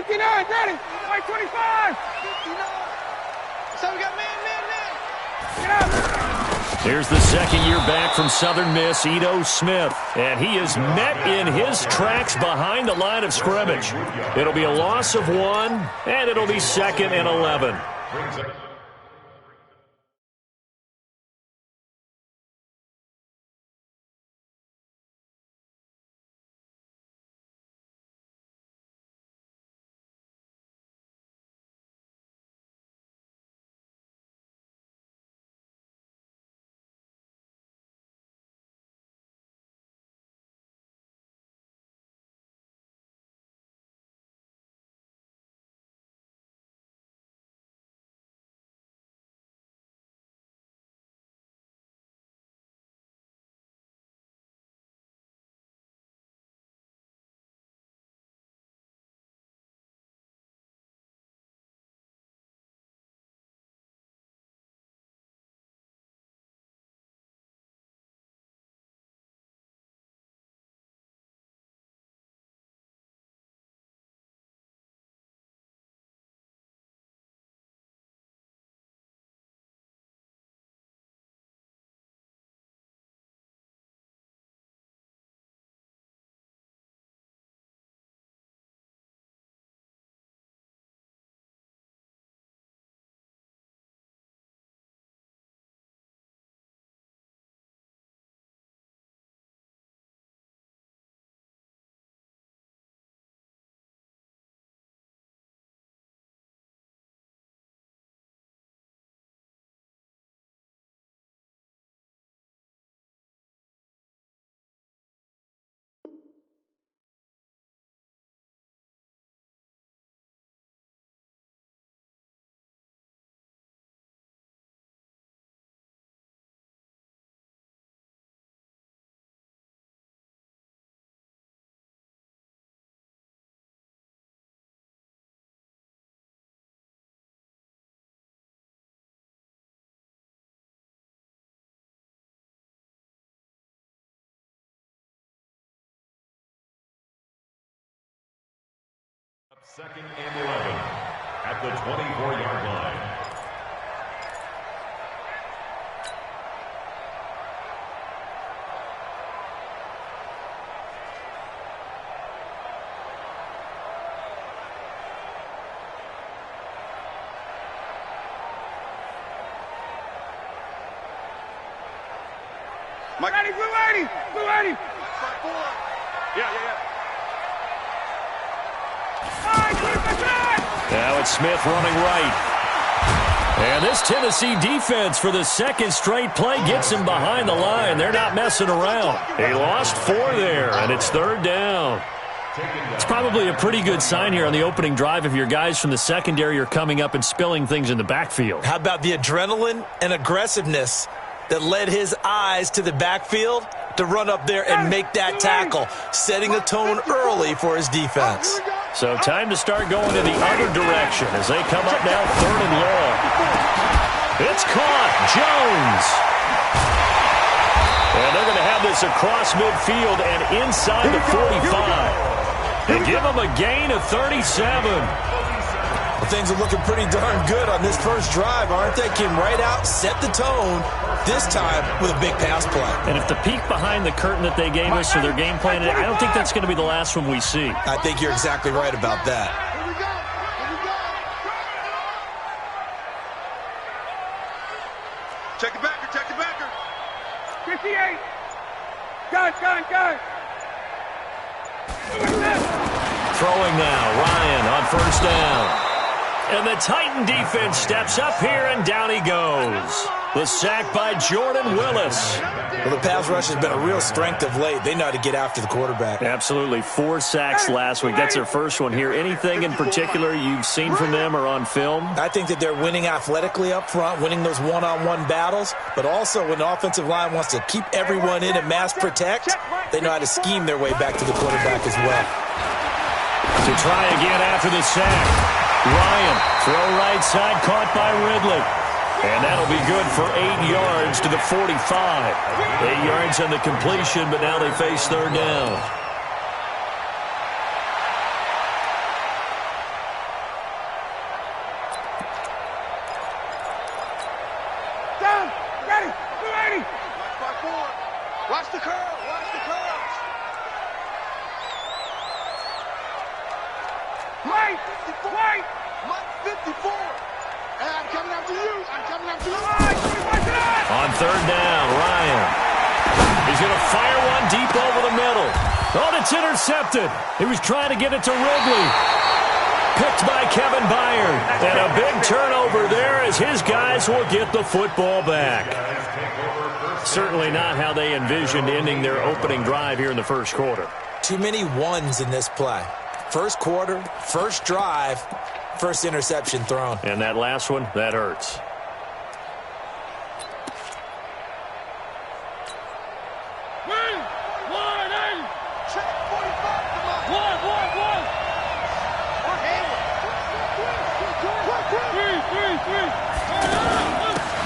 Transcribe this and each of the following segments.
59, got it. White 25. 59. So we got man. Get out. Here's the second year back from Southern Miss, Ito Smith. And he is met in his tracks behind the line of scrimmage. It'll be a loss of 1, and it'll be 2nd and 11. Second and 11 at the 24-yard line. Blue 80. Yeah. Now it's Smith running right. And this Tennessee defense for the second straight play gets him behind the line. They're not messing around. He lost 4 there, and it's 3rd down. It's probably a pretty good sign here on the opening drive if your guys from the secondary are coming up and spilling things in the backfield. How about the adrenaline and aggressiveness that led his eyes to the backfield to run up there and make that tackle, setting a tone early for his defense. So time to start going in the other direction as they come up now 3rd and long. It's caught. Jones. And they're going to have this across midfield and inside the 45. They give them a gain of 37. Well, things are looking pretty darn good on this first drive, aren't they? Came right out, set the tone, this time with a big pass play. And if the peek behind the curtain that they gave us for their game plan, I don't think that's going to be the last one we see. I think you're exactly right about that. Check the backer. 58. Gun. Throwing now, Ryan on 1st down. And the Titan defense steps up here, and down he goes. The sack by Jordan Willis. Well, the pass rush has been a real strength of late. They know how to get after the quarterback. Absolutely. 4 sacks last week. That's their first one here. Anything in particular you've seen from them or on film? I think that they're winning athletically up front, winning those one-on-one battles, but also when the offensive line wants to keep everyone in and mass protect, they know how to scheme their way back to the quarterback as well. To try again after the sack. Ryan, throw right side, caught by Ridley. And that'll be good for 8 yards to the 45. 8 yards on the completion, but now they face 3rd down. Mike, 54. And I'm coming after you. On third down, Ryan. He's going to fire one deep over the middle. Oh, it's intercepted. He was trying to get it to Ridley. Picked by Kevin Byard. And a big turnover there as his guys will get the football back. Certainly not how they envisioned ending their opening drive here in the first quarter. Too many ones in this play. First quarter, first drive, first interception thrown. And that last one, that hurts.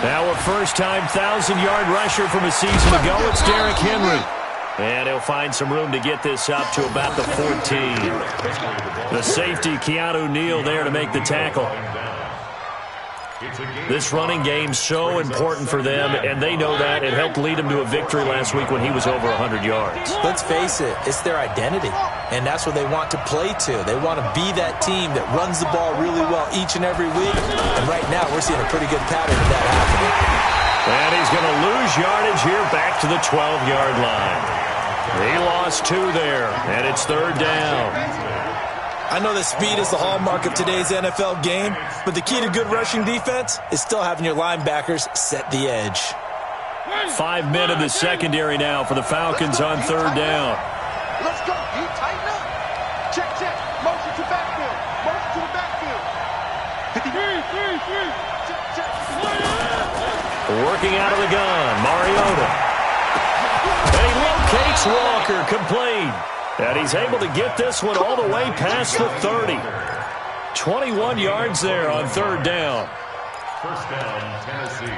Now a first-time 1,000-yard rusher from a season ago, it's Derrick Henry. And he'll find some room to get this up to about the 14. The safety, Keanu Neal, there to make the tackle. This running game's so important for them, and they know that. It helped lead them to a victory last week when he was over 100 yards. Let's face it, it's their identity, and that's what they want to play to. They want to be that team that runs the ball really well each and every week, and right now we're seeing a pretty good pattern of that happening. And he's going to lose yardage here back to the 12-yard line. He lost 2 there, and it's third down. I know that speed is the hallmark of today's NFL game, but the key to good rushing defense is still having your linebackers set the edge. 5 men in the secondary now for the Falcons on third down. Let's go. You tighten up. Check. Motion to backfield. Motion to the backfield. 53. Check. Working out of the gun, Mariota. And he locates Walker, complete. And he's able to get this one all the way past the 30. 21 yards there on third down. First down, Tennessee.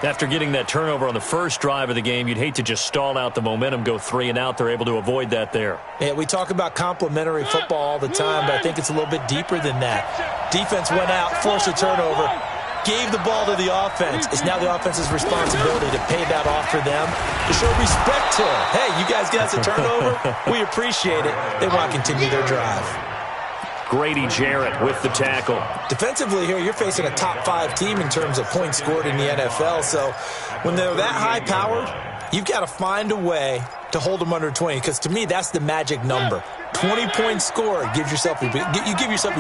After getting that turnover on the first drive of the game, you'd hate to just stall out the momentum, go 3 and out. They're able to avoid that there. Yeah, we talk about complementary football all the time, but I think it's a little bit deeper than that. Defense went out, forced a turnover, gave the ball to the offense. It's now the offense's responsibility to pay that off for them, to show respect to it. Hey, you guys got us a turnover. We appreciate it. They want to continue their drive. Grady Jarrett with the tackle. Defensively here, you're facing a top-5 team in terms of points scored in the NFL, so when they're that high-powered, you've got to find a way to hold them under 20, because to me, that's the magic number. 20 points scored, you give yourself your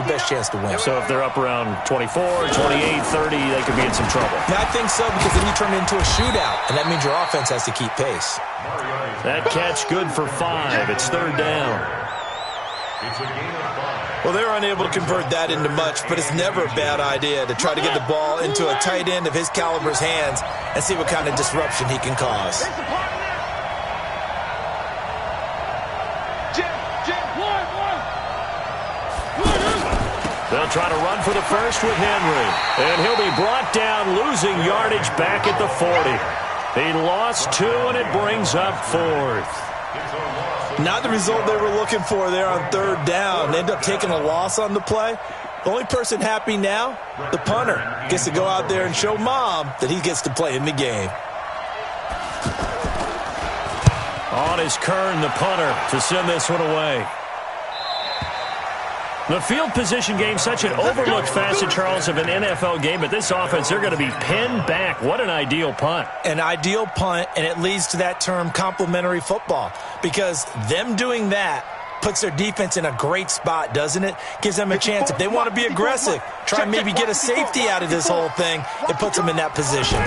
best chance to win. So if they're up around 24, 28, 30, they could be in some trouble. Yeah, I think so, because then you turn it into a shootout, and that means your offense has to keep pace. That catch good for 5. It's third down. It's a gain of 5. Well, they're unable to convert that into much, but it's never a bad idea to try to get the ball into a tight end of his caliber's hands and see what kind of disruption he can cause. They'll try to run for the first with Henry. And he'll be brought down, losing yardage back at the 40. He lost 2, and it brings up 4th. Not the result they were looking for there on third down. They end up taking a loss on the play. The only person happy now, the punter, gets to go out there and show mom that he gets to play in the game. On is Kern, the punter, to send this one away. The field position game, such an overlooked facet, Charles, of an NFL game, but this offense, they're going to be pinned back. What an ideal punt. An ideal punt, and it leads to that term complementary football, because them doing that puts their defense in a great spot, doesn't it? Gives them a chance. If they want to be aggressive, try and maybe get a safety out of this whole thing, it puts them in that position.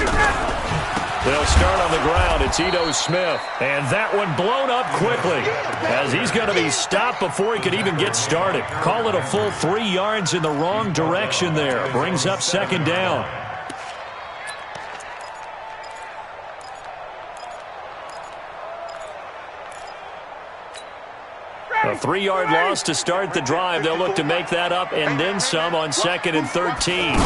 They'll start on the ground. It's Ito Smith. And that one blown up quickly as he's going to be stopped before he could even get started. Call it a full 3 yards in the wrong direction there. Brings up second down. A 3-yard loss to start the drive. They'll look to make that up and then some on 2nd and 13.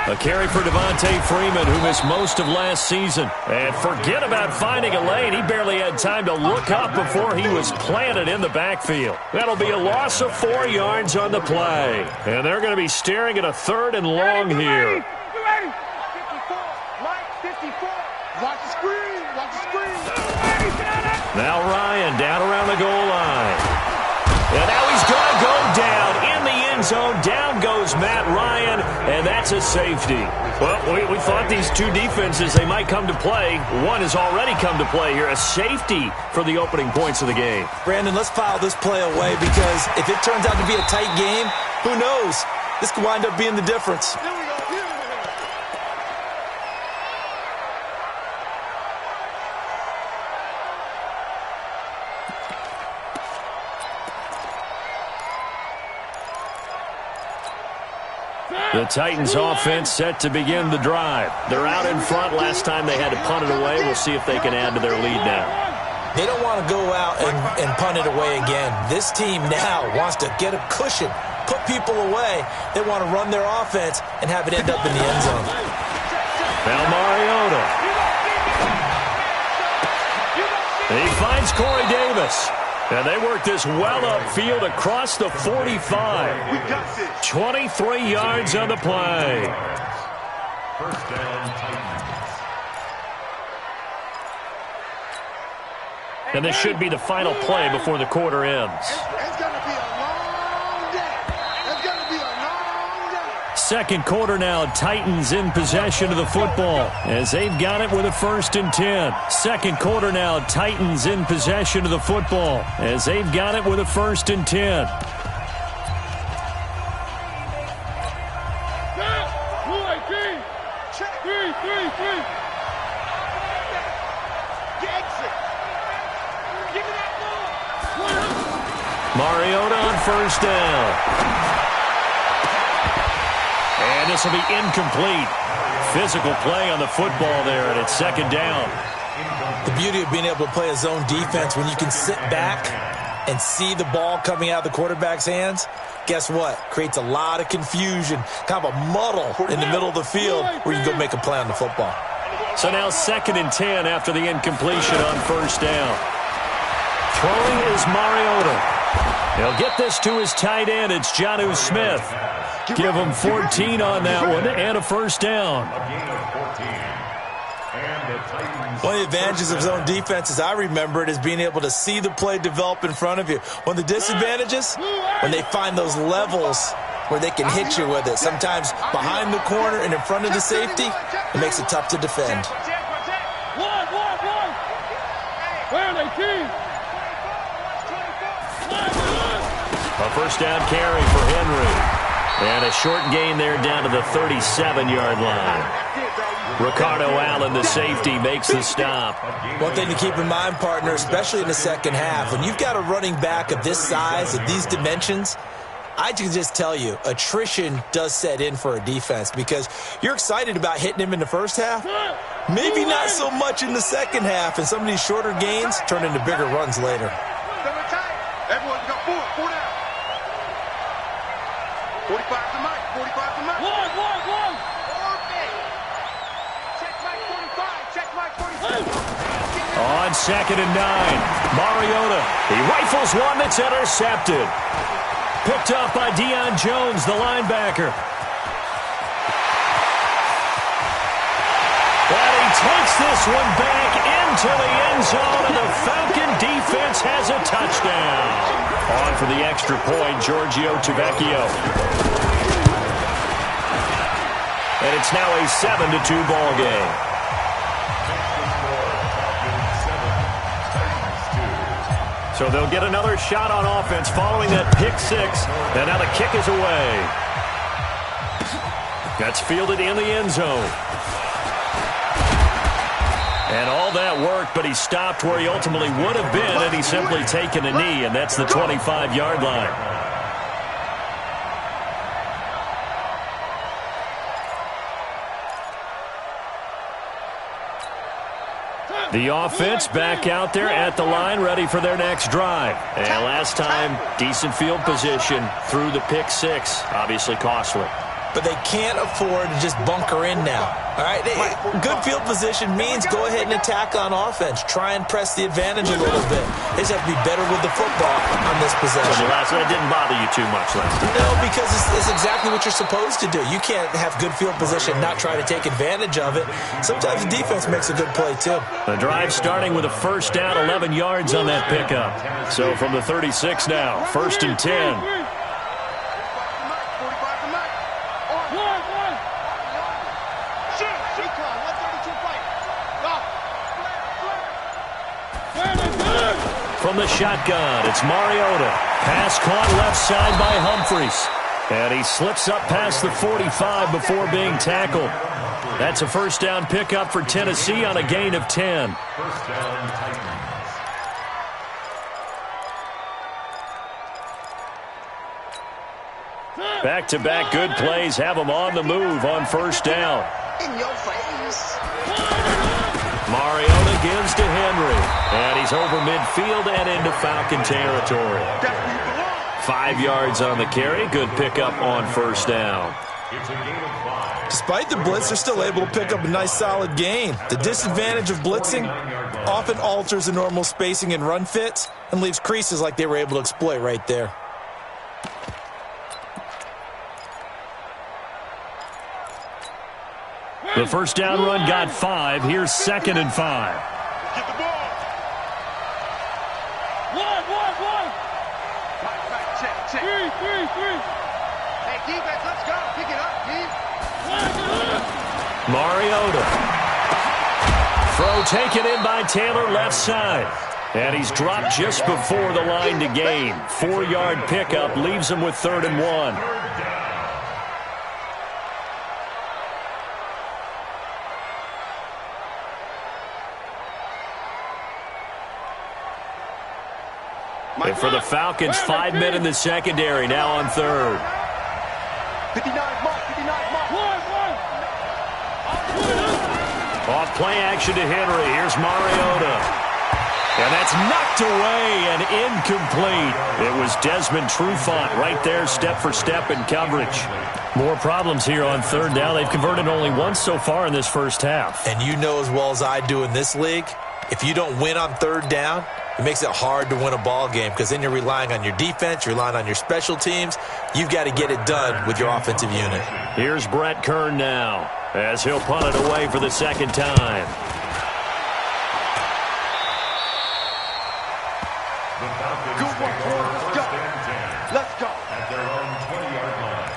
A carry for Devontae Freeman, who missed most of last season. And forget about finding a lane. He barely had time to look up before he was planted in the backfield. That'll be a loss of 4 yards on the play. And they're going to be staring at a 3rd and long here. 54. Watch the screen. Watch the screen. Now Ryan down around the goal line. And now he's going to go down in the end zone. Down goes Matt Ryan, and that's a safety. Well, we thought these two defenses, they might come to play. One has already come to play here, a safety for the opening points of the game. Brandon, let's file this play away because if it turns out to be a tight game, who knows? This could wind up being the difference. The Titans offense set to begin the drive. They're out in front. Last time they had to punt it away. We'll see if they can add to their lead now. They don't want to go out and punt it away again. This team now wants to get a cushion, put people away. They want to run their offense and have it end up in the end zone. Now Mariota. He finds Corey Davis. And they work this well upfield across the 45. 23 yards on the play. First down, Titans. And this should be the final play before the quarter ends. It's going to be a long day. It's going to be a long day. Second quarter now, Titans in possession of the football as they've got it with a 1st and 10. Second quarter now, Titans in possession of the football as they've got it with a 1st and 10. Mariota on 1st down. And this will be incomplete. Physical play on the football there, and it's 2nd down. The beauty of being able to play a zone defense when you can sit back and see the ball coming out of the quarterback's hands, guess what? Creates a lot of confusion, kind of a muddle in the middle of the field where you can go make a play on the football. So now 2nd and 10 after the incompletion on 1st down. Throwing is Mariota. He'll get this to his tight end. It's Jonnu Smith. Give him 14 on that one and a 1st down. One of the advantages of zone defense, as I remember it, is being able to see the play develop in front of you. One of the disadvantages, when they find those levels where they can hit you with it. Sometimes behind the corner and in front of the safety, it makes it tough to defend. Where are they, team? A 1st down carry for Henry. And a short gain there down to the 37-yard line. Ricardo Allen, the safety, makes the stop. One thing to keep in mind, partner, especially in the second half, when you've got a running back of this size, of these dimensions, I can just tell you, attrition does set in for a defense because you're excited about hitting him in the first half. Maybe not so much in the second half, and some of these shorter gains turn into bigger runs later. Everyone's got four down. 45 to Mike. 45 to Mike. One. Check Mike 45. Check Mike 45. On 2nd and 9, Mariota. He rifles one that's intercepted. Picked up by Deion Jones, the linebacker. And he takes this one back into the end zone, and the Falcon defense has a touchdown. On for the extra point, Giorgio Tavecchio. And it's now a 7-2 ball game. So they'll get another shot on offense following that pick 6. And now the kick is away. That's fielded in the end zone. And all that worked, but he stopped where he ultimately would have been, and he's simply taken a knee, and that's the 25-yard line. The offense back out there at the line, ready for their next drive. And last time, decent field position through the pick 6, obviously costly. But they can't afford to just bunker in now. All right, good field position means go ahead and attack on offense. Try and press the advantage a little bit. They just have to be better with the football on this possession. So that didn't bother you too much last time. No, because it's exactly what you're supposed to do. You can't have good field position, not try to take advantage of it. Sometimes the defense makes a good play too. The drive starting with a 1st down, 11 yards on that pickup. So from the 36 now, 1st and 10. from the shotgun. It's Mariota. Pass caught left side by Humphries. And he slips up past the 45 before being tackled. That's a first down pickup for Tennessee on a gain of 10. First down, Titans. Back-to-back good plays have him on the move on first down. In your face. Mariota gives to Henry. And he's over midfield and into Falcon territory. 5 yards on the carry. Good pickup on first down. It's a gain of 5. Despite the blitz, they're still able to pick up a nice, solid gain. The disadvantage of blitzing often alters the normal spacing and run fits and leaves creases like they were able to exploit right there. The first down run got 5. Here's 2nd and 5. Get the ball. One. Right, check. 3. Hey, defense, let's go. Pick it up, D. Mariota. Throw taken in by Taylor left side. And he's dropped just before the line to gain. 4-yard pickup leaves him with 3rd and 1. And for the Falcons, 5 men in the secondary, now on 3rd. 59 mark. Off play action to Henry. Here's Mariota. And that's knocked away and incomplete. It was Desmond Trufant right there, step for step in coverage. More problems here on 3rd down. They've converted only once so far in this first half. And you know as well as I do in this league, if you don't win on 3rd down, it makes it hard to win a ball game because then you're relying on your defense, you're relying on your special teams. You've got to get it done with your offensive unit. Here's Brett Kern now as he'll punt it away for the 2nd time. Good one, boys. Let's go. At their own 20-yard line.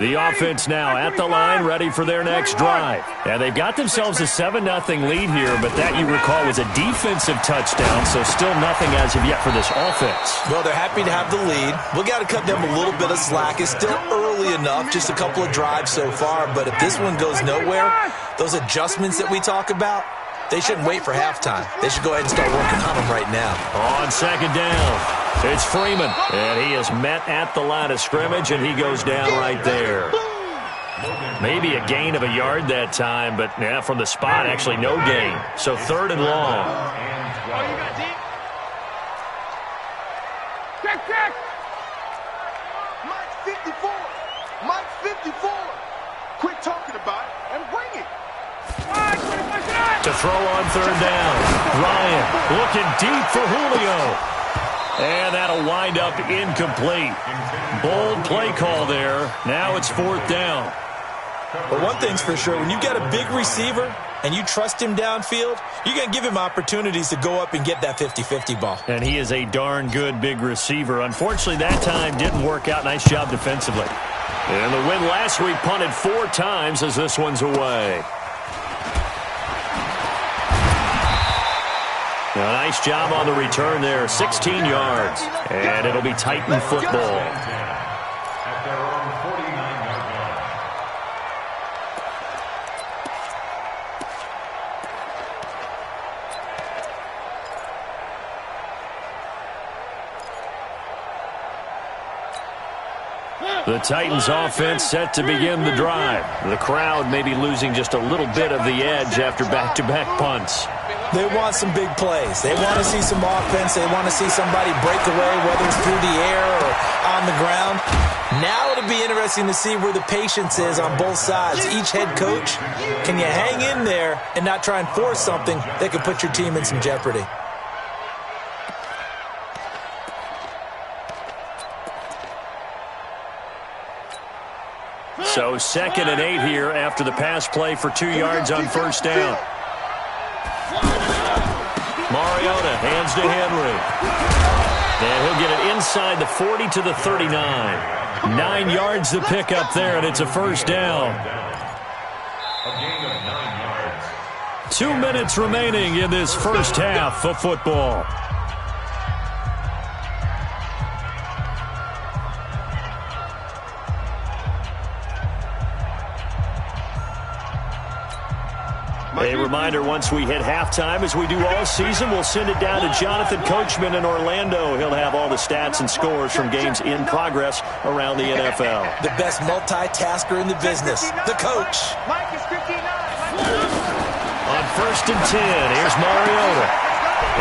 The offense now at the line, ready for their next drive. And they've got themselves a 7-0 lead here, but that, you recall, was a defensive touchdown, so still nothing as of yet for this offense. Well, they're happy to have the lead. We've got to cut them a little bit of slack. It's still early enough, just a couple of drives so far, but if this one goes nowhere, those adjustments that we talk about, they shouldn't wait for halftime. They should go ahead and start working on them right now. On 2nd down, it's Freeman. And he is met at the line of scrimmage, and he goes down right there. Maybe a gain of a yard that time, but yeah, from the spot, actually no gain. So 3rd and long. Check. Mike 54. Quit talking about it and bring it. To throw on 3rd down. Ryan looking deep for Julio. And that'll wind up incomplete. Bold play call there. Now it's 4th down. But one thing's for sure, when you've got a big receiver and you trust him downfield, you're going to give him opportunities to go up and get that 50-50 ball. And he is a darn good big receiver. Unfortunately, that time didn't work out. Nice job defensively. And the win last week punted 4 times as this one's away. A nice job on the return there, 16 yards. And it'll be Titan football. At their own 49-yard line. The Titans offense set to begin the drive. The crowd may be losing just a little bit of the edge after back-to-back punts. They want some big plays. They want to see some offense. They want to see somebody break away, whether it's through the air or on the ground. Now it'll be interesting to see where the patience is on both sides. Each head coach, can you hang in there and not try and force something that could put your team in some jeopardy? So 2nd and 8 here after the pass play for 2 yards on first down. Mariota hands to Henry. And he'll get it inside the 40 to the 39. 9 yards to pick up there, and it's a first down. A gain of 9 yards. 2 minutes remaining in this first half of football. A reminder, once we hit halftime, as we do all season, we'll send it down to Jonathan Coachman in Orlando. He'll have all the stats and scores from games in progress around the NFL. The best multitasker in the business, the coach. On 1st and 10, here's Mariota.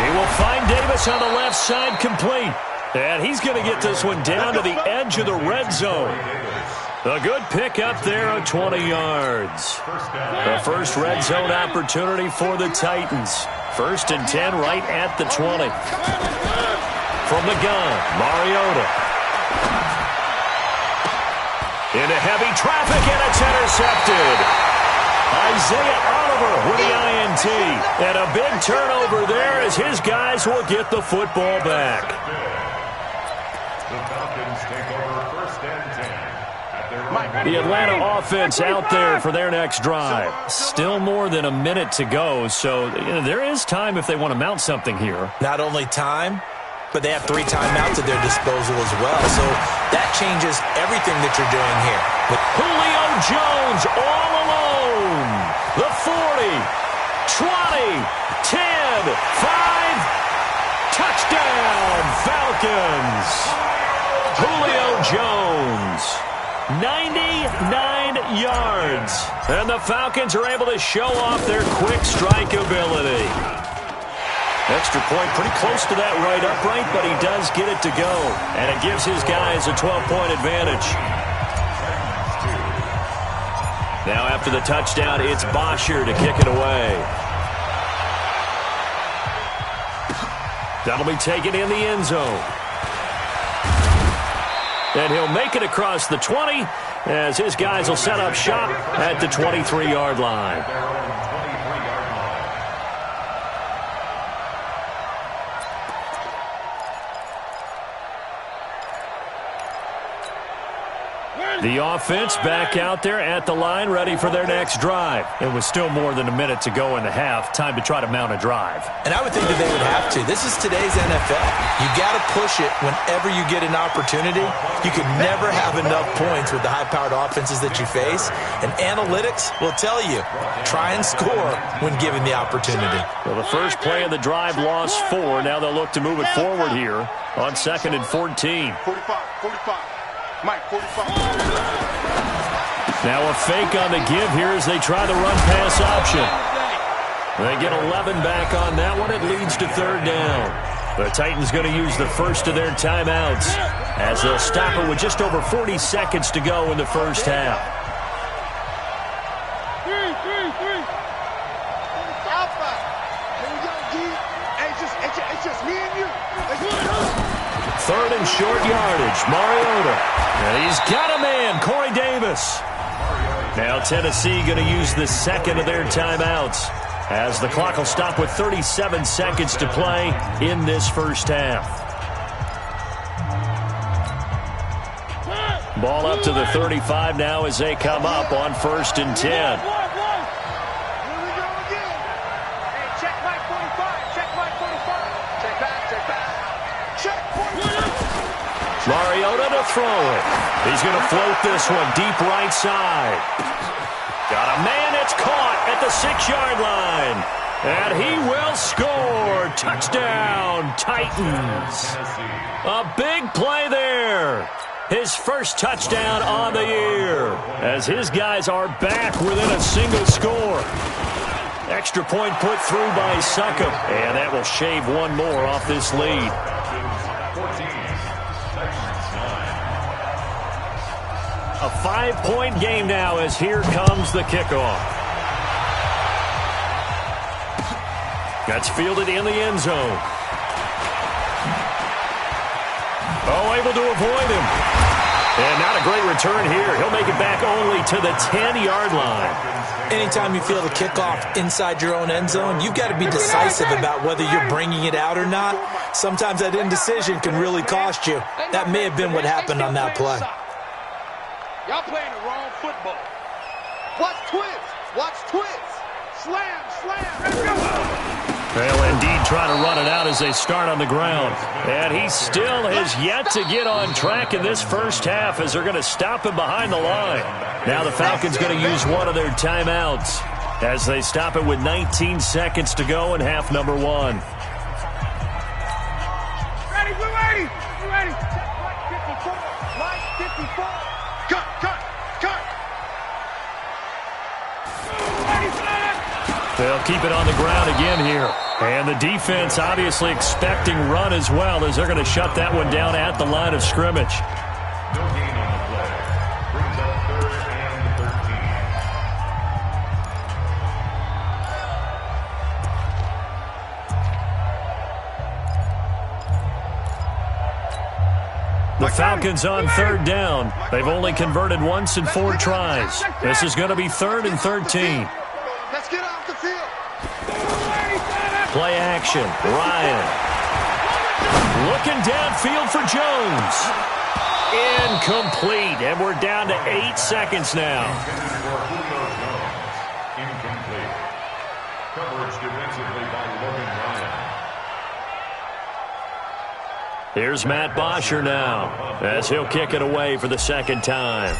He will find Davis on the left side, complete. And he's going to get this one down to the edge of the red zone. A good pick up there of 20 yards. The first red zone opportunity for the Titans. 1st and 10 right at the 20. From the gun, Mariota. Into heavy traffic, and it's intercepted. Isaiah Oliver with the INT. And a big turnover there as his guys will get the football back. The Falcons take over 1st and 10. The Atlanta offense out there for their next drive. Still more than a minute to go, so there is time if they want to mount something here. Not only time, but they have 3 timeouts at their disposal as well, so that changes everything that you're doing here. With Julio Jones all alone. The 40, 20, 10, 5, touchdown, Falcons. Julio Jones. 99 yards. And the Falcons are able to show off their quick strike ability. Extra point pretty close to that right upright, but he does get it to go. And it gives his guys a 12-point advantage. Now after the touchdown, it's Bosher to kick it away. That'll be taken in the end zone. And he'll make it across the 20 as his guys will set up shop at the 23-yard line. The offense back out there at the line, ready for their next drive. It was still more than a minute to go in the half. Time to try to mount a drive. And I would think that they would have to. This is today's NFL. You got to push it whenever you get an opportunity. You can never have enough points with the high-powered offenses that you face. And analytics will tell you, try and score when given the opportunity. Well, the first play of the drive lost 4. Now they'll look to move it forward here on 2nd and 14. 45. Mike, 45. Now a fake on the give here as they try the run-pass option. They get 11 back on that one. It leads to 3rd down. The Titans going to use the first of their timeouts as they'll stop it with just over 40 seconds to go in the first half. Three. Outside. Here we go, G. It's just me and you. 3rd and short yardage. Mariota. And he's got a man, Corey Davis. Now Tennessee going to use the second of their timeouts as the clock will stop with 37 seconds to play in this first half. Ball up to the 35 now as they come up on 1st and 10. Mariota to throw it. He's going to float this one deep right side. Got a man, it's caught at the 6-yard line. And he will score. Touchdown, Titans. A big play there. His first touchdown on the year as his guys are back within a single score. Extra point put through by Succop. And that will shave one more off this lead. A 5-point game now as here comes the kickoff. That's fielded in the end zone. Oh, able to avoid him. And not a great return here. He'll make it back only to the 10-yard line. Anytime you feel the kickoff inside your own end zone, you've got to be decisive about whether you're bringing it out or not. Sometimes that indecision can really cost you. That may have been what happened on that play. Y'all playing the wrong football. Watch twins. They'll indeed try to run it out as they start on the ground. And he still has yet to get on track in this first half as they're going to stop him behind the line. Now the Falcons going to use one of their timeouts as they stop it with 19 seconds to go in half number one. Ready, we're ready. We're ready. Line 54. Line 54. Cut, cut, cut. Ready, flag. They'll keep it on the ground again here. And the defense obviously expecting run as well as they're going to shut that one down at the line of scrimmage. No gain on the play. Brings up 3rd and 13. The Falcons on 3rd down. They've only converted once in 4 tries. This is going to be 3rd and 13. Let's get off the field. Play action. Ryan. Looking downfield for Jones. Incomplete. And we're down to 8 seconds now. Incomplete. Coverage defensively by Logan Ryan. Here's Matt Bosher now as he'll kick it away for the second time.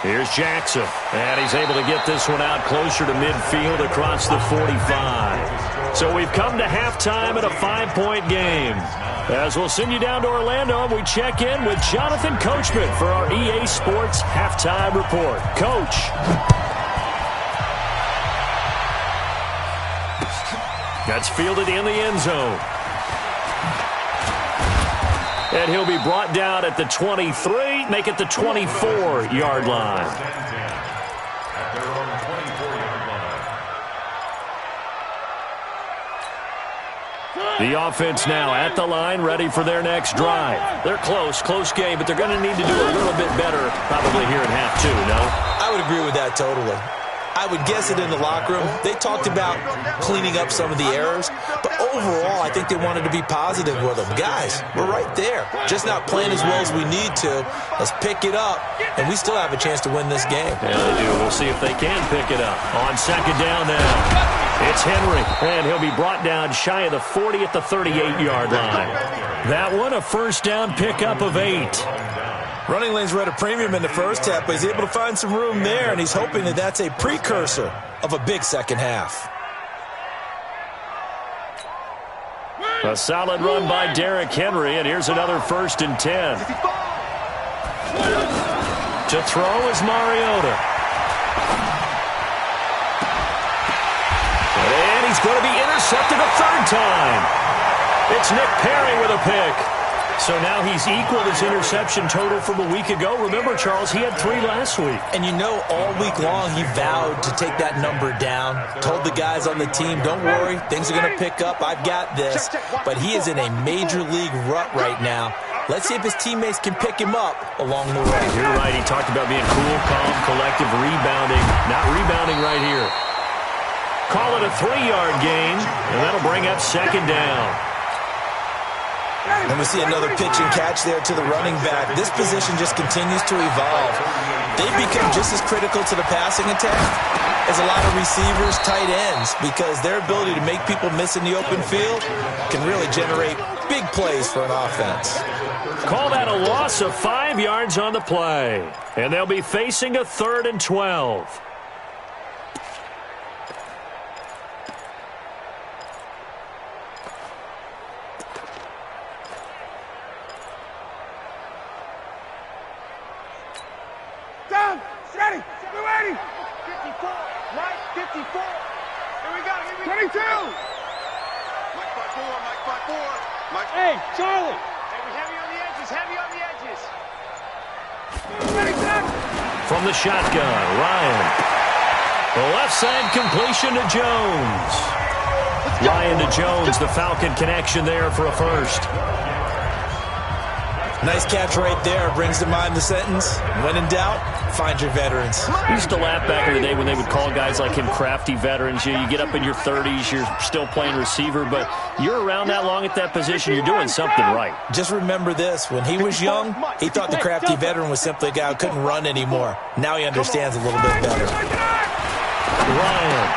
Here's Jackson, and he's able to get this one out closer to midfield across the 45. So we've come to halftime in a 5-point game. As we'll send you down to Orlando, and we check in with Jonathan Coachman for our EA Sports Halftime Report. Coach. That's fielded in the end zone. And he'll be brought down at the 23, make it the 24-yard line. At their own 24-yard line. The offense now at the line, ready for their next drive. They're close game, but they're going to need to do a little bit better probably here in half 2, no? I would agree with that totally. I would guess it in the locker room. They talked about cleaning up some of the errors, but overall, I think they wanted to be positive with them. Guys, we're right there. Just not playing as well as we need to. Let's pick it up, and we still have a chance to win this game. Yeah, they do. We'll see if they can pick it up. On second down now, it's Henry, and he'll be brought down shy of the 40 at the 38-yard line. That one, a first down pickup of 8. Running lanes were at a premium in the first half, but he's able to find some room there, and he's hoping that that's a precursor of a big second half. A solid run by Derrick Henry, and here's another 1st and 10. To throw is Mariota. And he's going to be intercepted a 3rd time. It's Nick Perry with a pick. So now he's equaled his interception total from a week ago. Remember, Charles, he had 3 last week. And you know, all week long he vowed to take that number down. Told the guys on the team, don't worry, things are going to pick up. I've got this. But he is in a major league rut right now. Let's see if his teammates can pick him up along the way. You're right. He talked about being cool, calm, collective, rebounding. Not rebounding right here. Call it a 3-yard gain, and that'll bring up second down. And we see another pitch and catch there to the running back. This position just continues to evolve. They've become just as critical to the passing attack as a lot of receivers, tight ends, because their ability to make people miss in the open field can really generate big plays for an offense. Call that a loss of 5 yards on the play. And they'll be facing a 3rd and 12. Down, ready, we're ready. 54, right, 54. Here we go, 22. Mike by 4, Mike by 4. Mike. Hey, Charlie. Heavy on the edges, heavy on the edges. Ready, set. From the shotgun, Ryan. The left side completion to Jones. Ryan to Jones, the Falcon connection there for a first. Nice catch right there. Brings to mind the sentence, when in doubt, find your veterans. I used to laugh back in the day when they would call guys like him crafty veterans. You get up in your 30s, you're still playing receiver, but you're around that long at that position, you're doing something right. Just remember this. When he was young, he thought the crafty veteran was simply a guy who couldn't run anymore. Now he understands a little bit better. Ryan.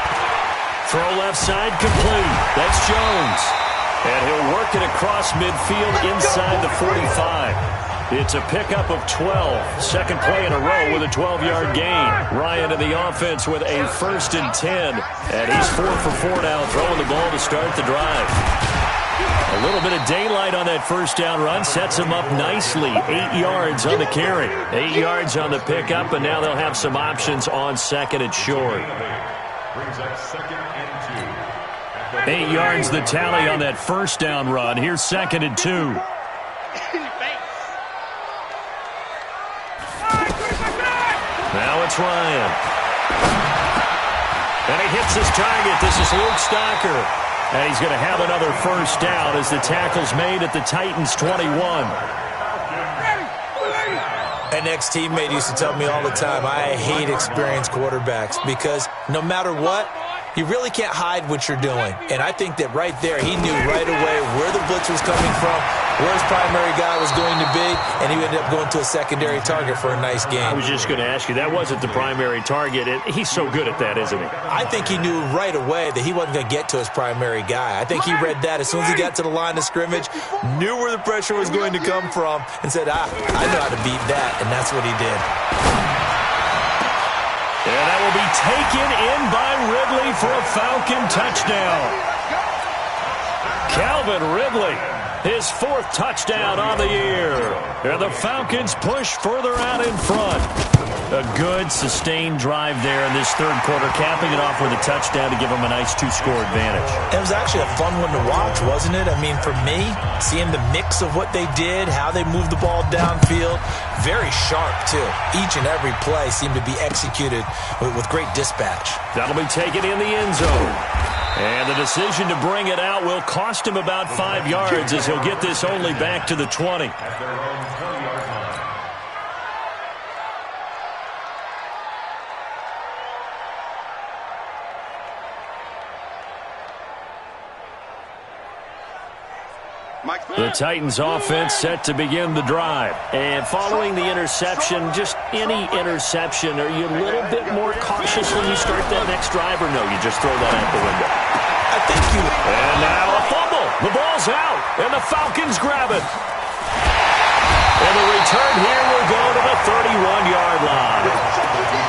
Throw left side complete. That's Jones. And he'll work it across midfield inside the 45. It's a pickup of 12. Second play in a row with a 12-yard gain. Ryan in the offense with a 1st and 10. And he's 4 for 4 now, throwing the ball to start the drive. A little bit of daylight on that first down run sets him up nicely. 8 yards on the carry. 8 yards on the pickup, and now they'll have some options on second and short. Brings up 2nd and 2. 8 yards the tally on that first down run. Here's 2nd and 2. Now it's Ryan. And he hits his target. This is Luke Stocker. And he's going to have another first down as the tackle's made at the Titans' 21. An ex-teammate used to tell me all the time, I hate experienced quarterbacks because no matter what, you really can't hide what you're doing. And I think that right there, he knew right away where the blitz was coming from, where his primary guy was going to be, and he ended up going to a secondary target for a nice game. I was just going to ask you, that wasn't the primary target. He's so good at that, isn't he? I think he knew right away that he wasn't going to get to his primary guy. I think he read that as soon as he got to the line of scrimmage, knew where the pressure was going to come from, and said, I know how to beat that, and that's what he did. And that will be taken in by Ridley for a Falcon touchdown. Calvin Ridley, his 4th touchdown on the year. And the Falcons push further out in front. A good, sustained drive there in this third quarter, capping it off with a touchdown to give them a nice 2-score advantage. It was actually a fun one to watch, wasn't it? I mean, for me, seeing the mix of what they did, how they moved the ball downfield, very sharp, too. Each and every play seemed to be executed with great dispatch. That'll be taken in the end zone. And the decision to bring it out will cost him about 5 yards as he'll get this only back to the 20. At their own 20-yard line. The Titans offense set to begin the drive. And following the interception, just any interception, are you a little bit more cautious when you start that next drive, or no, you just throw that out the window? I think you... And now a fumble. The ball's out, and the Falcons grab it. And the return here will go to the 31-yard line.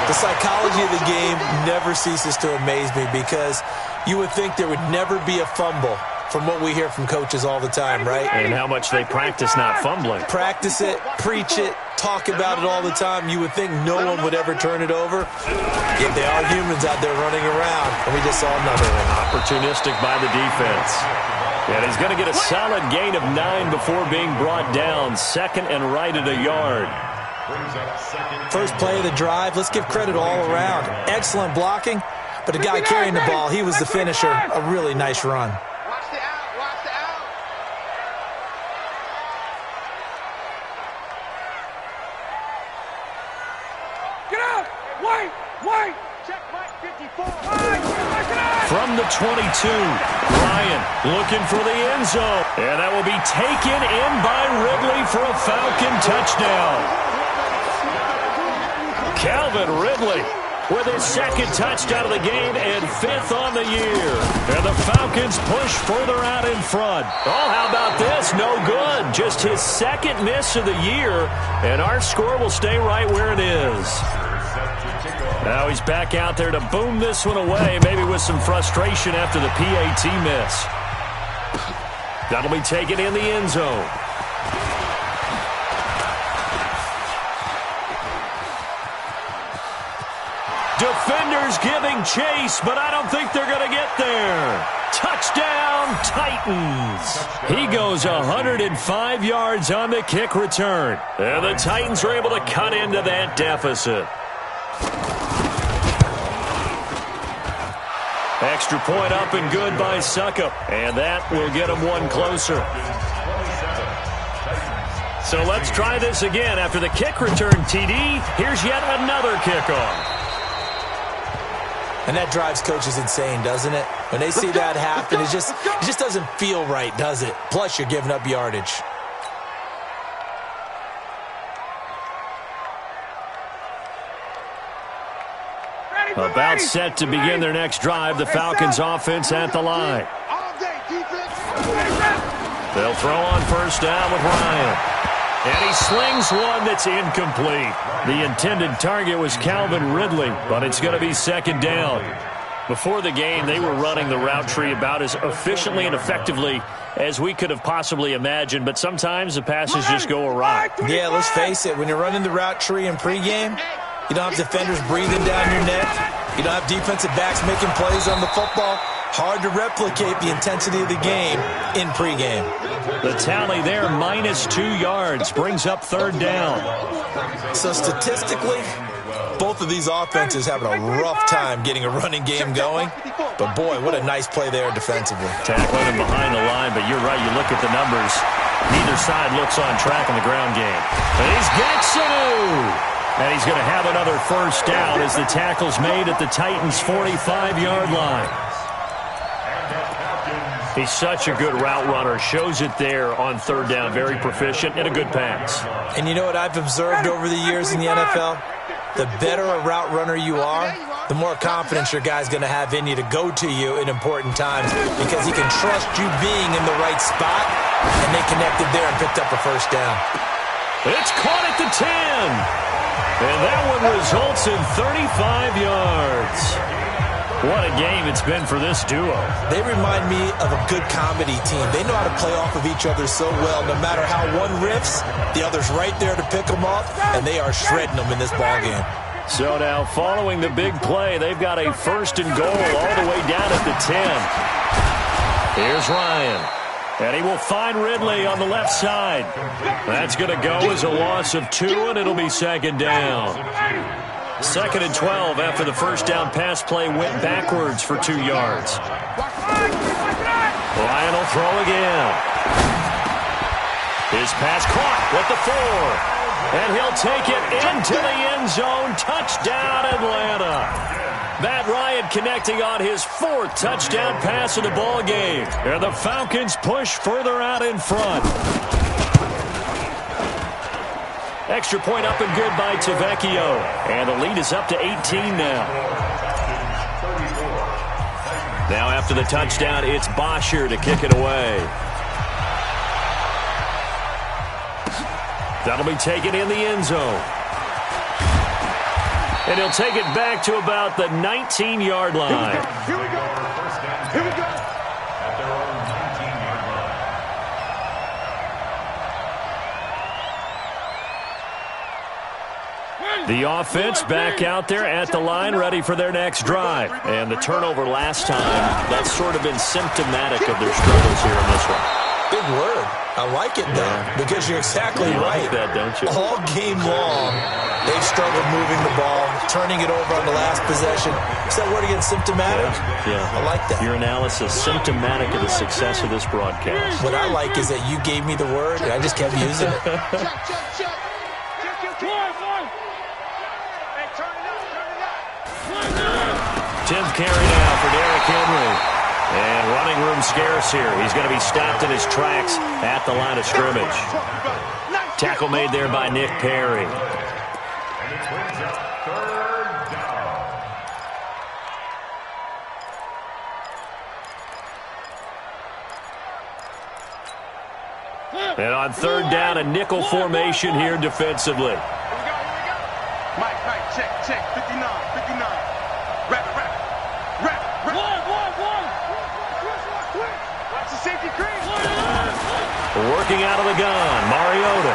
The psychology of the game never ceases to amaze me because you would think there would never be a fumble from what we hear from coaches all the time, right? And how much they practice not fumbling. Practice it, preach it, talk about it all the time. You would think no one would ever turn it over. Yet they are humans out there running around, and we just saw another one. Opportunistic by the defense. And he's going to get a solid gain of 9 before being brought down. 2nd and right at a yard. First play of the drive. Let's give credit all around. Excellent blocking, but the guy carrying the ball, he was the finisher. A really nice run. From the 22, Ryan looking for the end zone. And that will be taken in by Ridley for a Falcon touchdown. Calvin Ridley with his 2nd touchdown of the game and 5th on the year. And the Falcons push further out in front. Oh, how about this? No good. Just his 2nd miss of the year. And our score will stay right where it is. Now he's back out there to boom this one away, maybe with some frustration after the PAT miss. That'll be taken in the end zone. Defenders giving chase, but I don't think they're going to get there. Touchdown, Titans. He goes 105 yards on the kick return. And the Titans are able to cut into that deficit. Extra point up and good by Suckup. And that will get him one closer. So let's try this again. After the kick return TD, here's yet another kickoff. And that drives coaches insane, doesn't it? When they see that happen, it just doesn't feel right, does it? Plus, you're giving up yardage. About set to begin their next drive, the Falcons offense at the line. They'll throw on first down with Ryan. And he slings one that's incomplete. The intended target was Calvin Ridley, but it's going to be second down. Before the game, they were running the route tree about as efficiently and effectively as we could have possibly imagined, but sometimes the passes just go awry. Yeah, let's face it. When you're running the route tree in pregame, you don't have defenders breathing down your neck. You don't have defensive backs making plays on the football. Hard to replicate the intensity of the game in pregame. The tally there, -2 yards, brings up third down. So statistically, both of these offenses having a rough time getting a running game going. But, boy, what a nice play there defensively. Tackling him behind the line, but you're right. You look at the numbers. Neither side looks on track in the ground game. And he's got Sanu. And he's going to have another first down as the tackle's made at the Titans' 45-yard line. He's such a good route runner. Shows it there on third down. Very proficient and a good pass. And you know what I've observed over the years in the NFL? The better a route runner you are, the more confidence your guy's going to have in you to go to you in important times because he can trust you being in the right spot, and they connected there and picked up a first down. It's caught at the 10. And that one results in 35 yards. What a game it's been for this duo. They remind me of a good comedy team. They know how to play off of each other so well. No matter how one riffs, the other's right there to pick them up, and they are shredding them in this ballgame. So now, following the big play, they've got a first and goal all the way down at the 10. Here's Ryan. And he will find Ridley on the left side. That's going to go as a loss of 2, and it'll be second down. Second and 12 after the first down pass play went backwards for 2 yards. Ryan will throw again. His pass caught with the 4. And he'll take it into the end zone. Touchdown, Atlanta. Matt Ryan connecting on his 4th touchdown pass of the ball game. And the Falcons push further out in front. Extra point up and good by Tavecchio. And the lead is up to 18 now. Now after the touchdown, it's Bosher to kick it away. That'll be taken in the end zone. And he'll take it back to about the 19-yard line. Here we go. Here we go. At their own 19-yard line. The offense back out there at the line, ready for their next drive. And the turnover last time, that's sort of been symptomatic of their struggles here in this one. Big word. I like it, though, because you're exactly right. You like that, don't you? All game long, they've struggled moving the ball, turning it over on the last possession. Is that word again, symptomatic? Yeah. I like that. Your analysis, symptomatic of the success of this broadcast. What I like is that you gave me the word, and I just kept using it. Check. 10th carry now for Derrick Henry. And running room scarce here. He's going to be stopped in his tracks at the line of scrimmage. Tackle made there by Nick Perry. And it brings up third down. And on third down, a nickel formation here defensively. Mike, check. 59. Wrap. Watch the safety crease. Working out of the gun, Mariota.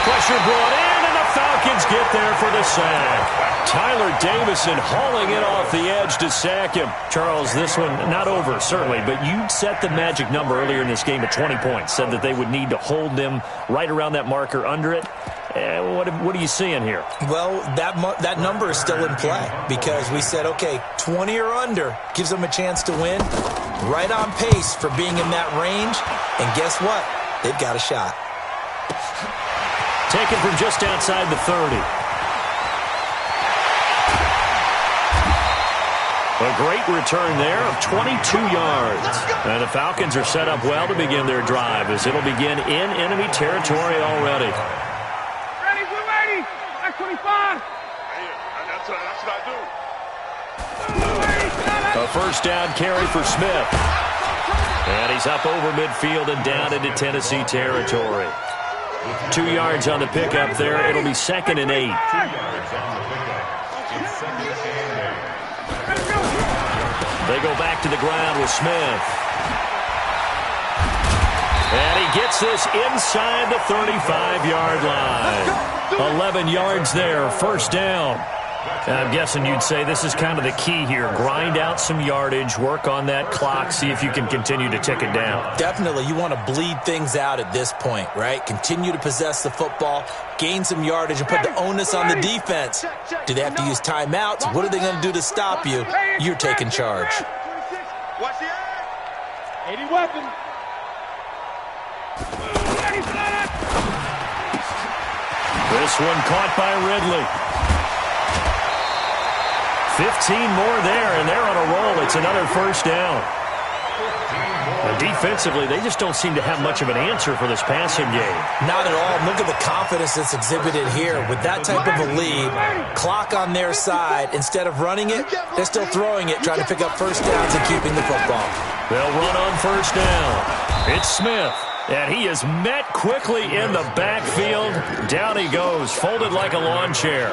Pressure brought in, and the Falcons get there for the sack. Tyler Davison hauling it off the edge to sack him. Charles, this one not over, certainly, but you set the magic number earlier in this game at 20 points. Said that they would need to hold them right around that marker under it. What are you seeing here? Well, that number is still in play because we said, okay, 20 or under gives them a chance to win. Right on pace for being in that range. And guess what? they've got a shot. Taken from just outside the 30. A great return there of 22 yards. And the Falcons are set up well to begin their drive as it'll begin in enemy territory already. Ready, we're ready. That's 25. That's what I do. A first down carry for Smith. And he's up over midfield and down into Tennessee territory. 2 yards on the pickup there. It'll be 2nd and 8. 2 yards on the pickup. It's 2nd and 8. They go back to the ground with Smith. And he gets this inside the 35-yard line. 11 yards there, first down. And I'm guessing you'd say this is kind of the key here. Grind out some yardage, work on that clock, see if you can continue to tick it down. Definitely. You want to bleed things out at this point, right? Continue to possess the football, gain some yardage, and put the onus on the defense. Do they have to use timeouts? What are they going to do to stop you? You're taking charge. Watch the eye. 80 weapon. This one caught by Ridley. 15 more there, and they're on a roll. It's another first down. And defensively, they just don't seem to have much of an answer for this passing game. Not at all. Look at the confidence that's exhibited here. With that type of a lead, clock on their side, instead of running it, they're still throwing it, trying to pick up first downs and keeping the football. They'll run on first down. It's Smith. And he is met quickly in the backfield. Down he goes, folded like a lawn chair.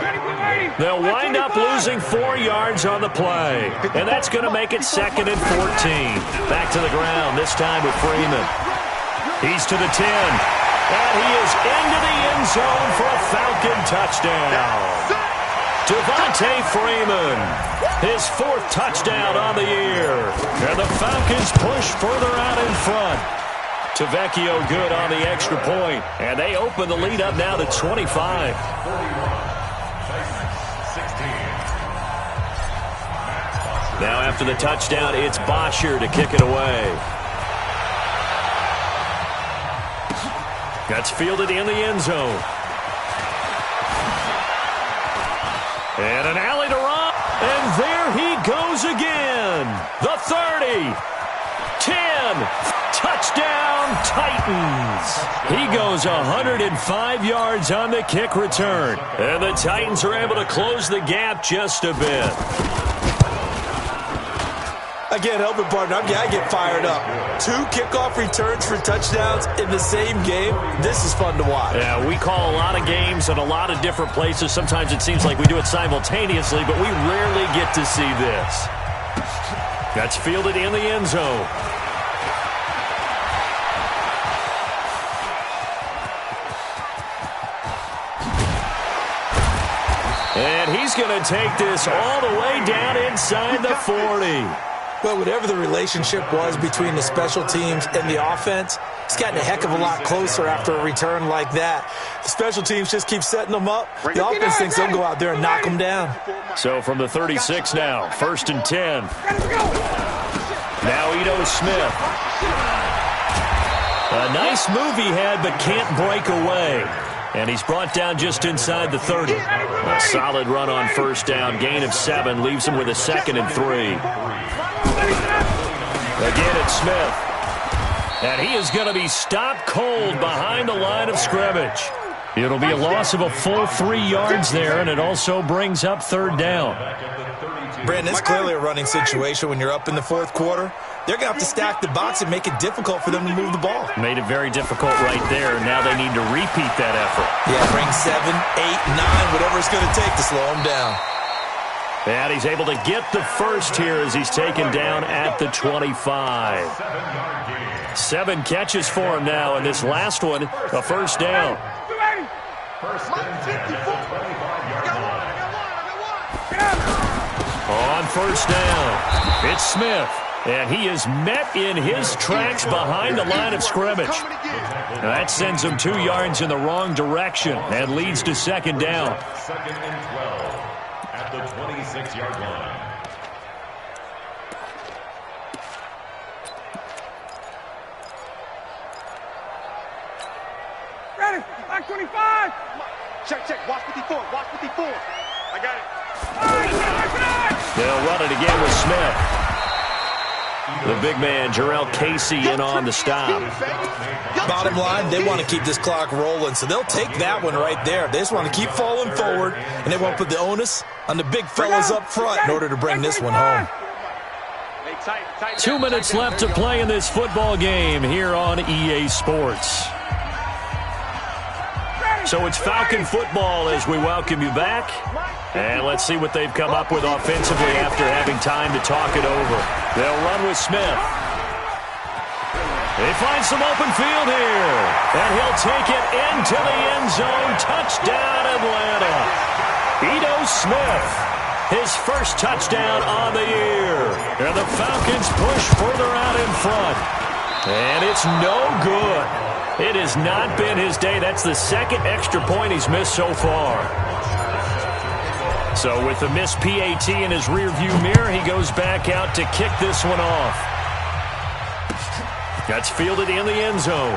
They'll wind up losing 4 yards on the play. And that's going to make it 2nd and 14. Back to the ground, this time with Freeman. He's to the 10. And he is into the end zone for a Falcon touchdown. Devontae Freeman, his 4th touchdown on the year. And the Falcons push further out in front. Tavecchio good on the extra point, and they open the lead up now to 25. Now after the touchdown, it's Bosher to kick it away. That's fielded in the end zone. And an alley to Rob, and there he goes again. The 30, 10, touchdown, Titans. He goes 105 yards on the kick return. And the Titans are able to close the gap just a bit. I can't help it, partner. I get fired up. 2 kickoff returns for touchdowns in the same game. This is fun to watch. Yeah, we call a lot of games in a lot of different places. Sometimes it seems like we do it simultaneously, but we rarely get to see this. That's fielded in the end zone. And he's going to take this all the way down inside the 40. Well, whatever the relationship was between the special teams and the offense, it's gotten a heck of a lot closer after a return like that. The special teams just keep setting them up. The offense thinks they'll go out there and knock them down. So from the 36 now, 1st and 10. Now Ito Smith. A nice move he had, but can't break away. And he's brought down just inside the 30. A solid run on first down. Gain of 7 leaves him with a 2nd and 3. Again, it's Smith. And he is going to be stopped cold behind the line of scrimmage. It'll be a loss of a full 3 yards there, and it also brings up 3rd down. Brandon, it's clearly a running situation when you're up in the 4th quarter. They're going to have to stack the box and make it difficult for them to move the ball. Made it very difficult right there. Now they need to repeat that effort. Yeah, bring 7, 8, 9, whatever it's going to take to slow them down. And he's able to get the first here as he's taken down at the 25. 7 catches for him now, and this last one, a first down. On first down, it's Smith. And he is met in his tracks behind the line of scrimmage. That sends him 2 yards in the wrong direction and leads to 2nd down. 2nd and 12 at the 26-yard line. Check, check. Watch 54. Watch 54. I got it. They'll run it again with Smith. The big man, Jarrell Casey, in on the stop. Bottom line, they want to keep this clock rolling, so they'll take that one right there. They just want to keep falling forward, and they want to put the onus on the big fellas up front in order to bring this one home. 2 minutes left to play in this football game here on EA Sports. So it's Falcon football as we welcome you back. And let's see what they've come up with offensively after having time to talk it over. They'll run with Smith. They find some open field here. And he'll take it into the end zone. Touchdown, Atlanta. Ito Smith, his first touchdown on the year. And the Falcons push further out in front. And it's no good. It has not been his day. That's the second extra point he's missed so far. So with the missed PAT in his rearview mirror, he goes back out to kick this one off. That's fielded in the end zone.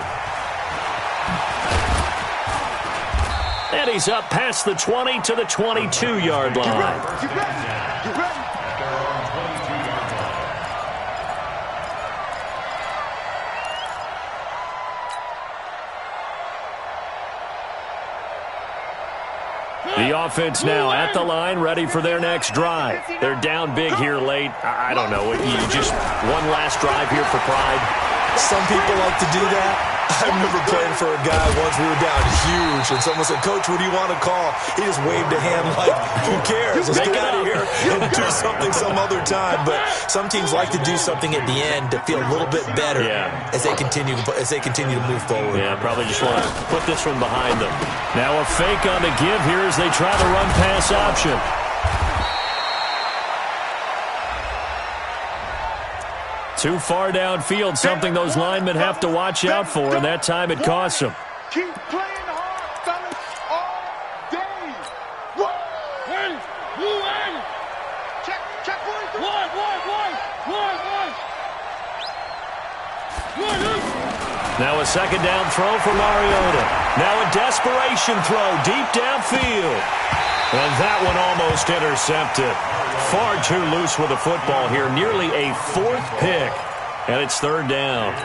And he's up past the 20 to the 22-yard line. The offense now at the line, ready for their next drive. They're down big here late. I don't know. You just one last drive here for pride. Some people like to do that. I remember playing for a guy once. We were down huge, and someone said, "Coach, what do you want to call?" He just waved a hand like, "Who cares? Let's get out of here and do something some other time." But some teams like to do something at the end to feel a little bit better as they continue to move forward. Yeah, probably just want to put this one behind them. Now a fake on the give here as they try the run-pass option. Too far downfield, something those linemen have to watch out for, and that time it costs them. Keep playing hard, fellas, all day. Check, check, Now a second down throw for Mariota. Now a desperation throw deep downfield. And that one almost intercepted. Far too loose with the football here. Nearly a fourth pick. And it's third down.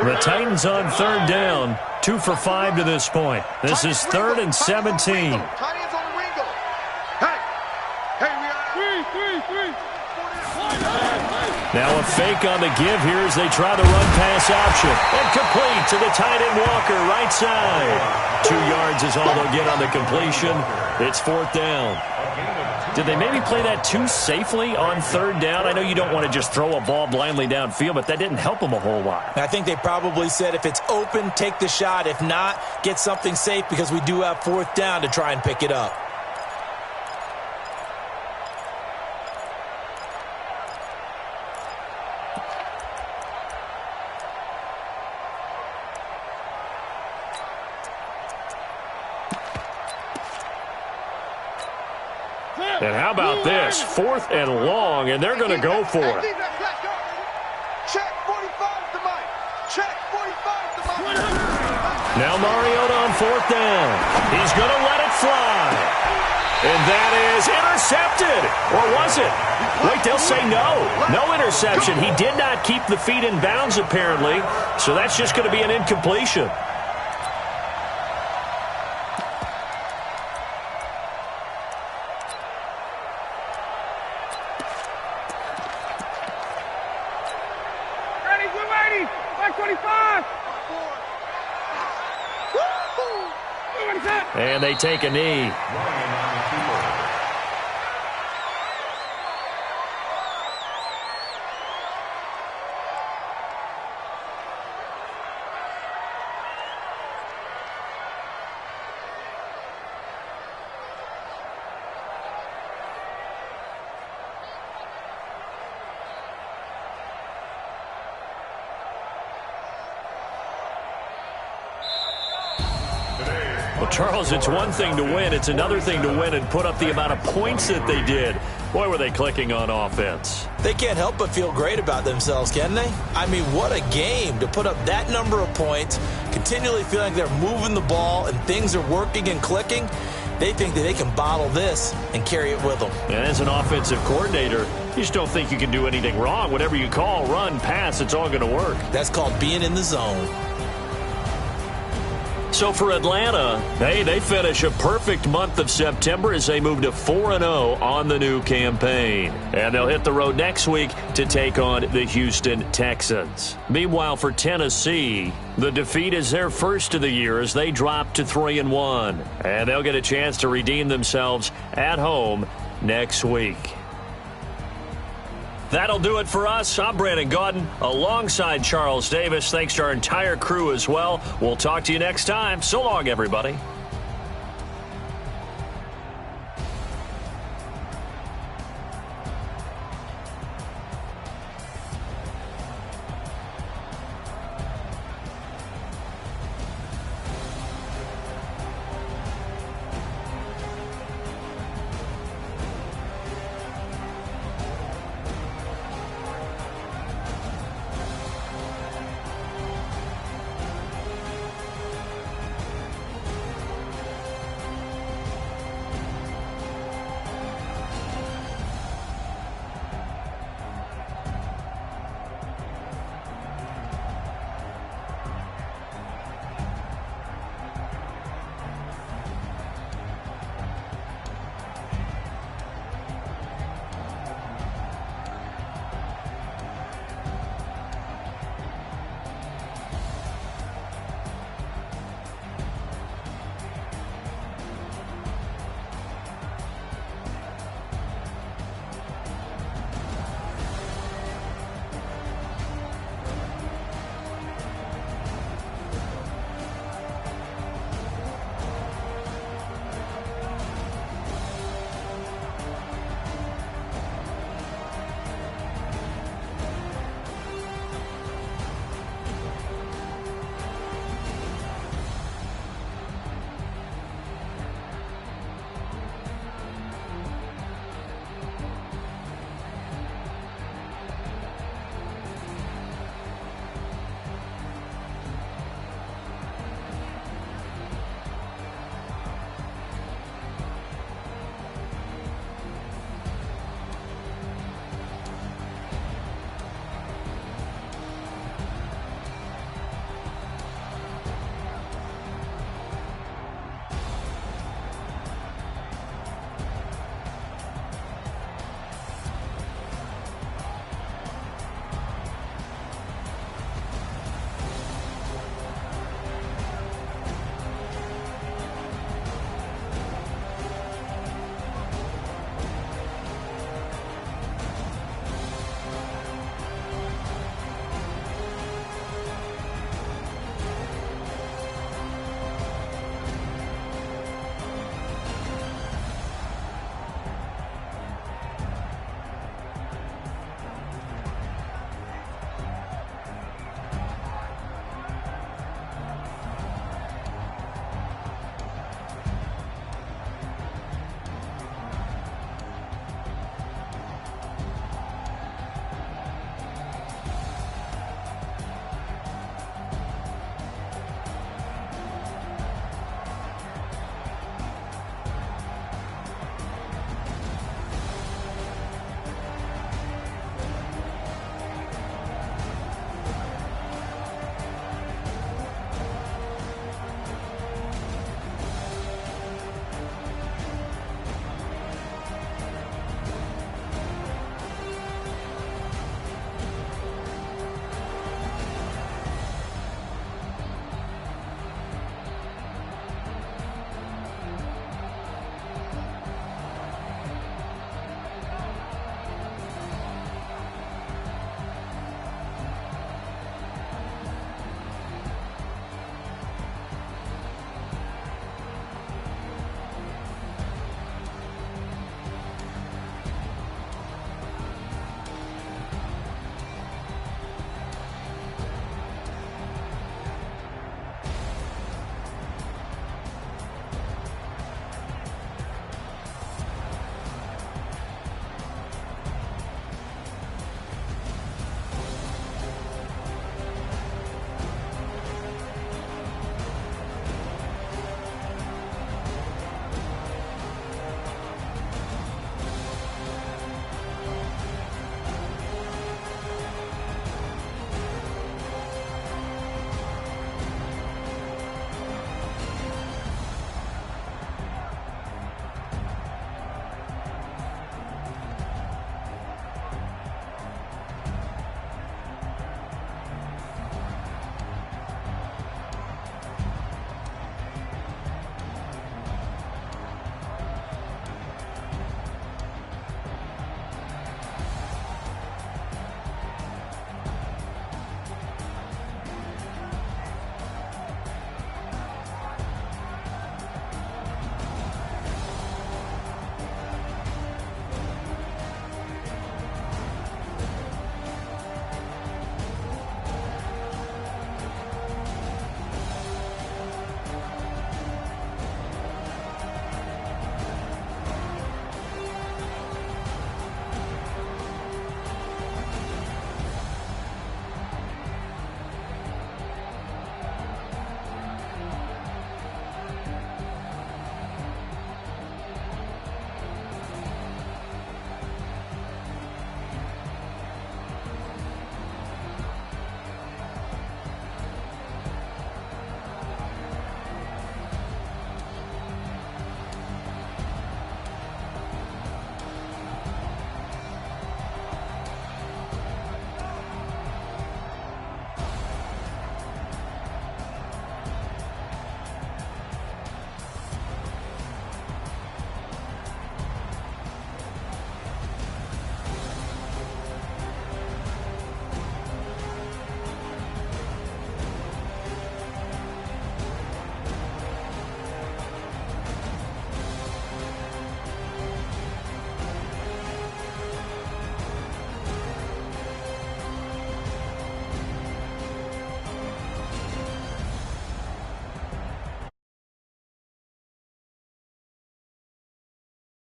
The Titans on third down. 2 for 5 to this point. This is 3rd and 17. Now a fake on the give here as they try the run-pass option. And complete to the tight end Walker, right side. 2 yards is all they'll get on the completion. It's 4th down. Did they maybe play that too safely on third down? I know you don't want to just throw a ball blindly downfield, but that didn't help them a whole lot. I think they probably said if it's open, take the shot. If not, get something safe because we do have 4th down to try and pick it up. And how about this? 4th and long, and they're going to go for it. Check 45 to Mike. Check 45 to Mike. Now Mariota on 4th down. He's going to let it fly. And that is intercepted. Or was it? Wait, they'll say no. No interception. He did not keep the feet in bounds, apparently. So that's just going to be an incompletion. And they take a knee. Well, Charles, it's one thing to win. It's another thing to win and put up the amount of points that they did. Boy, were they clicking on offense. They can't help but feel great about themselves, can they? I mean, what a game to put up that number of points, continually feeling they're moving the ball and things are working and clicking. They think that they can bottle this and carry it with them. And as an offensive coordinator, you just don't think you can do anything wrong. Whatever you call, run, pass, it's all going to work. That's called being in the zone. So for Atlanta, they finish a perfect month of September as they move to 4-0 on the new campaign. And they'll hit the road next week to take on the Houston Texans. Meanwhile, for Tennessee, the defeat is their first of the year as they drop to 3-1. And they'll get a chance to redeem themselves at home next week. That'll do it for us. I'm Brandon Gaudin alongside Charles Davis. Thanks to our entire crew as well. We'll talk to you next time. So long, everybody.